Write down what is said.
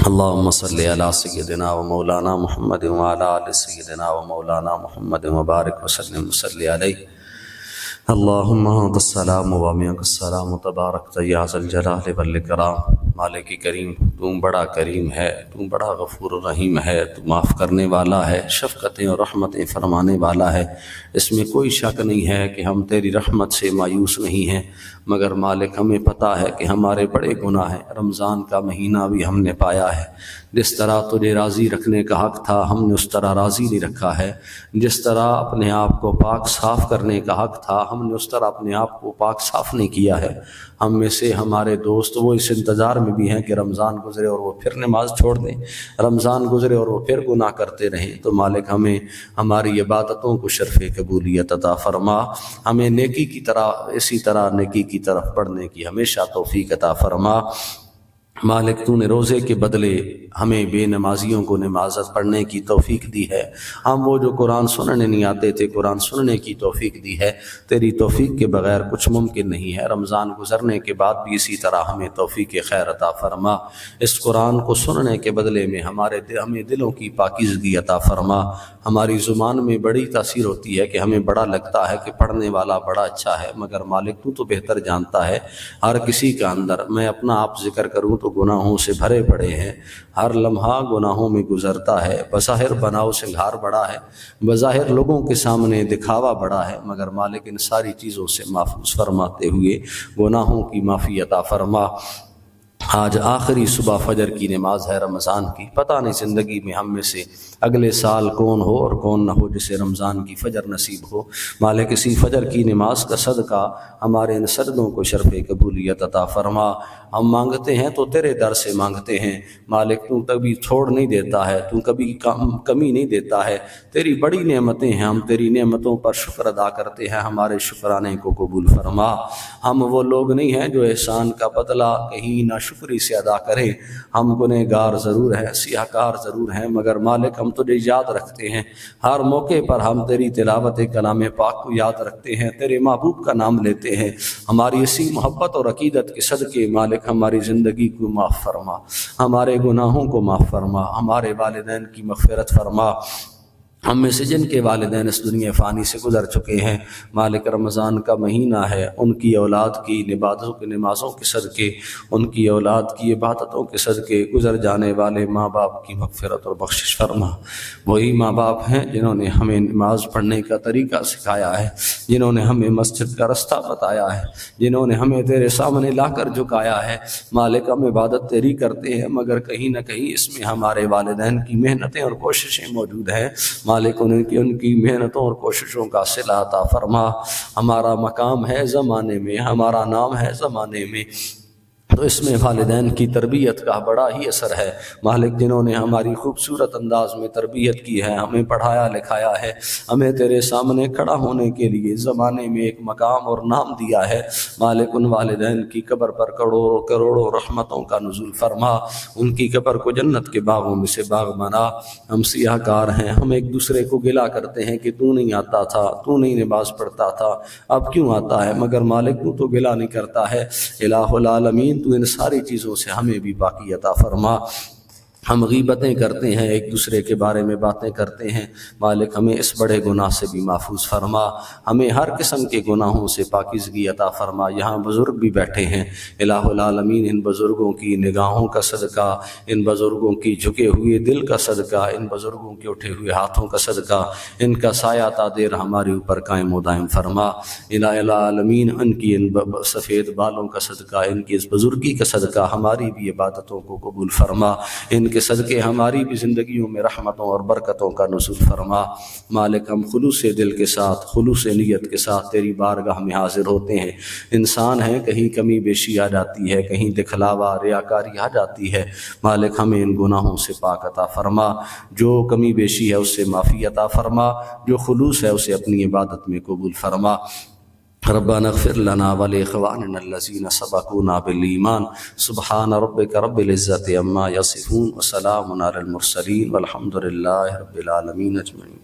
اللهم صل على سيدنا ومولانا محمد وعلى آل سيدنا ومولانا محمد وبارك وسلم وصل عليه اللهم انت السلام ومنك السلام تبارک یا ذا الجلال والاکرام۔ مالک کریم، تو بڑا کریم ہے، تو بڑا غفور رحیم ہے، تو معاف کرنے والا ہے، شفقتیں اور رحمتیں فرمانے والا ہے۔ اس میں کوئی شک نہیں ہے کہ ہم تیری رحمت سے مایوس نہیں ہیں، مگر مالک ہمیں پتہ ہے کہ ہمارے بڑے گناہ ہیں۔ رمضان کا مہینہ بھی ہم نے پایا ہے، جس طرح تجھے راضی رکھنے کا حق تھا ہم نے اس طرح راضی نہیں رکھا ہے، جس طرح اپنے آپ کو پاک صاف کرنے کا حق تھا ہم نے اس طرح اپنے آپ کو پاک صاف نہیں کیا ہے۔ ہم میں سے ہمارے دوست وہ اس انتظار میں بھی ہیں کہ رمضان گزرے اور وہ پھر نماز چھوڑ دیں، رمضان گزرے اور وہ پھر گناہ کرتے رہیں۔ تو مالک ہمیں ہماری عبادتوں کو شرف قبولیت عطا فرما، ہمیں نیکی کی طرح اسی طرح نیکی کی طرف بڑھنے کی ہمیشہ توفیق عطا فرما۔ مالک تو نے روزے کے بدلے ہمیں بے نمازیوں کو نماز پڑھنے کی توفیق دی ہے، ہم وہ جو قرآن سننے نہیں آتے تھے قرآن سننے کی توفیق دی ہے۔ تیری توفیق کے بغیر کچھ ممکن نہیں ہے۔ رمضان گزرنے کے بعد بھی اسی طرح ہمیں توفیق خیر عطا فرما۔ اس قرآن کو سننے کے بدلے میں ہمیں دلوں کی پاکیزگی عطا فرما۔ ہماری زبان میں بڑی تاثیر ہوتی ہے کہ ہمیں بڑا لگتا ہے کہ پڑھنے والا بڑا اچھا ہے، مگر مالک تو بہتر جانتا ہے ہر کسی کا اندر۔ میں اپنا آپ ذکر کروں تو گناہوں سے بھرے پڑے ہیں، ہر لمحہ گناہوں میں گزرتا ہے۔ بظاہر بناؤ سنگھار بڑا ہے، بظاہر لوگوں کے سامنے دکھاوا بڑا ہے، مگر مالک ان ساری چیزوں سے محفوظ فرماتے ہوئے گناہوں کی معافی عطا فرما۔ آج آخری صبح فجر کی نماز ہے رمضان کی، پتہ نہیں زندگی میں ہم میں سے اگلے سال کون ہو اور کون نہ ہو جسے رمضان کی فجر نصیب ہو۔ مالک اسی فجر کی نماز کا صدقہ ہمارے ان سجدوں کو شرف قبولیت عطا فرما۔ ہم مانگتے ہیں تو تیرے در سے مانگتے ہیں، مالک تو کبھی چھوڑ نہیں دیتا ہے، تو کبھی کمی نہیں دیتا ہے۔ تیری بڑی نعمتیں ہیں، ہم تیری نعمتوں پر شکر ادا کرتے ہیں، ہمارے شکرانے کو قبول فرما۔ ہم وہ لوگ نہیں ہیں جو احسان کا بدلہ کہیں نہ شکری سے ادا کریں، ہم گنہگار ضرور ہیں، سیاہ کار ضرور ہیں، مگر مالک ہم تجھے یاد رکھتے ہیں۔ ہر موقع پر ہم تیری تلاوت کلام پاک کو یاد رکھتے ہیں، تیرے محبوب کا نام لیتے ہیں۔ ہماری اسی محبت اور عقیدت کے صدقے مالک ہماری زندگی کو معاف فرما، ہمارے گناہوں کو معاف فرما، ہمارے والدین کی مغفرت فرما۔ ہم میں سے جن کے والدین اس دنیا فانی سے گزر چکے ہیں، مالک رمضان کا مہینہ ہے، ان کی اولاد کی نمازوں کے صدقے، ان کی اولاد کی عبادتوں کے صدقے گزر جانے والے ماں باپ کی مغفرت اور بخشش فرما۔ وہی ماں باپ ہیں جنہوں نے ہمیں نماز پڑھنے کا طریقہ سکھایا ہے، جنہوں نے ہمیں مسجد کا رستہ بتایا ہے، جنہوں نے ہمیں تیرے سامنے لا کر جھکایا ہے۔ مالک ہم عبادت تیری کرتے ہیں، مگر کہیں نہ کہیں اس میں ہمارے والدین کی محنتیں اور کوششیں موجود ہیں۔ مالک ان کی محنتوں اور کوششوں کا صلہ عطا فرما۔ ہمارا مقام ہے زمانے میں، ہمارا نام ہے زمانے میں، تو اس میں والدین کی تربیت کا بڑا ہی اثر ہے۔ مالک جنہوں نے ہماری خوبصورت انداز میں تربیت کی ہے، ہمیں پڑھایا لکھایا ہے، ہمیں تیرے سامنے کھڑا ہونے کے لیے زمانے میں ایک مقام اور نام دیا ہے، مالک ان والدین کی قبر پر کروڑوں رحمتوں کا نزول فرما، ان کی قبر کو جنت کے باغوں میں سے باغ بنا۔ ہم سیاہ کار ہیں، ہم ایک دوسرے کو گلا کرتے ہیں کہ تو نہیں آتا تھا، تو نہیں نماز پڑھتا تھا، اب کیوں آتا ہے، مگر مالک تو گلا نہیں کرتا ہے۔ الہ العالمین تو ان ساری چیزوں سے ہمیں بھی باقی عطا فرما۔ ہم غیبتیں کرتے ہیں، ایک دوسرے کے بارے میں باتیں کرتے ہیں، مالک ہمیں اس بڑے گناہ سے بھی محفوظ فرما، ہمیں ہر قسم کے گناہوں سے پاکیزگی عطا فرما۔ یہاں بزرگ بھی بیٹھے ہیں، الہ العالمین ان بزرگوں کی نگاہوں کا صدقہ، ان بزرگوں کی جھکے ہوئے دل کا صدقہ، ان بزرگوں کے اٹھے ہوئے ہاتھوں کا صدقہ، ان کا سایہ تا دیر ہمارے اوپر قائم و دائم فرما۔ الہ العالمین ان کی ان سفید بالوں کا صدقہ، ان کی اس بزرگی کا صدقہ ہماری بھی عبادتوں کو قبول فرما، ان کے صدقے ہماری بھی زندگیوں میں رحمتوں اور برکتوں کا نزول فرما۔ مالک ہم خلوص دل کے ساتھ، خلوص نیت کے ساتھ تیری بارگاہ میں حاضر ہوتے ہیں۔ انسان ہیں، کہیں کمی بیشی آ جاتی ہے، کہیں دکھلاوا ریاکاری آ جاتی ہے، مالک ہمیں ان گناہوں سے پاک عطا فرما۔ جو کمی بیشی ہے اس سے معافی عطا فرما، جو خلوص ہے اسے اپنی عبادت میں قبول فرما۔ ربنا اغفر لنا ولإخواننا الذين سبقونا بالإيمان سبحان ربك رب العزة عما يصفون وسلام على المرسلين والحمد لله رب العالمين أجمعين۔